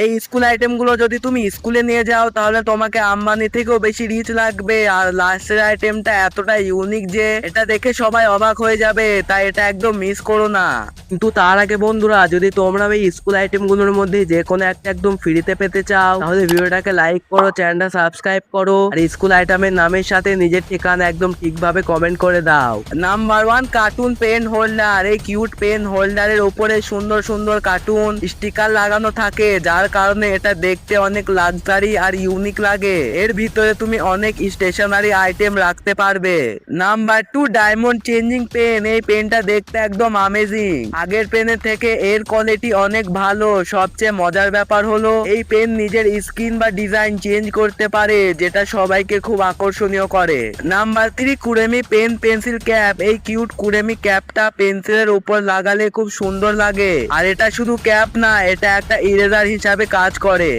এই school item গুলো যদি তুমি স্কুলে নিয়ে যাও তাহলে তোমাকে আম্বানি থেকেও বেশি রিচ লাগবে। আর লাস্টের আইটেমটা এতটা ইউনিক যে এটা দেখে সবাই অবাক হয়ে যাবে, তাই এটা একদম মিস করো না। কিন্তু তার আগে বন্ধুরা, যদি তোমরা এই স্কুল আইটেম গুলোর মধ্যে যে কোনো একটা একদম ফ্রিতে পেতে চাও তাহলে ভিডিওটাকে লাইক করো, চ্যানেলটা সাবস্ক্রাইব করো, আর স্কুল আইটেমের নামের সাথে নিজের ঠিকানা একদম ঠিকভাবে কমেন্ট করে দাও। Number 1, cartoon pen holder. এই কিউট পেন হোল্ডারের উপরে সুন্দর সুন্দর কার্টুন স্টিকার লাগানো থাকে, যার কারণে এটা দেখতে অনেক লাক্সারি আর ইউনিক লাগে। এর ভিতরে তুমি অনেক স্টেশনারি আইটেম রাখতে পারবে। Number 2, diamond changing pen. এই পেনটা দেখতে একদম আমেজিং, আগের পেনের থেকে এর কোয়ালিটি অনেক ভালো। সবচেয়ে মজার ব্যাপার হলো এই পেন নিজের স্কিন বা ডিজাইন চেঞ্জ করতে পারে, যেটা সবাইকে খুব আকর্ষণীয় করে। Number 3, Kuromi pen pencil cap. এই কিউট কুরেমি ক্যাপটা পেন্সিলের উপর লাগালে খুব সুন্দর লাগে। আর এটা শুধু ক্যাপ না, এটা একটা ইরেজার হিসাবে কাজ করে।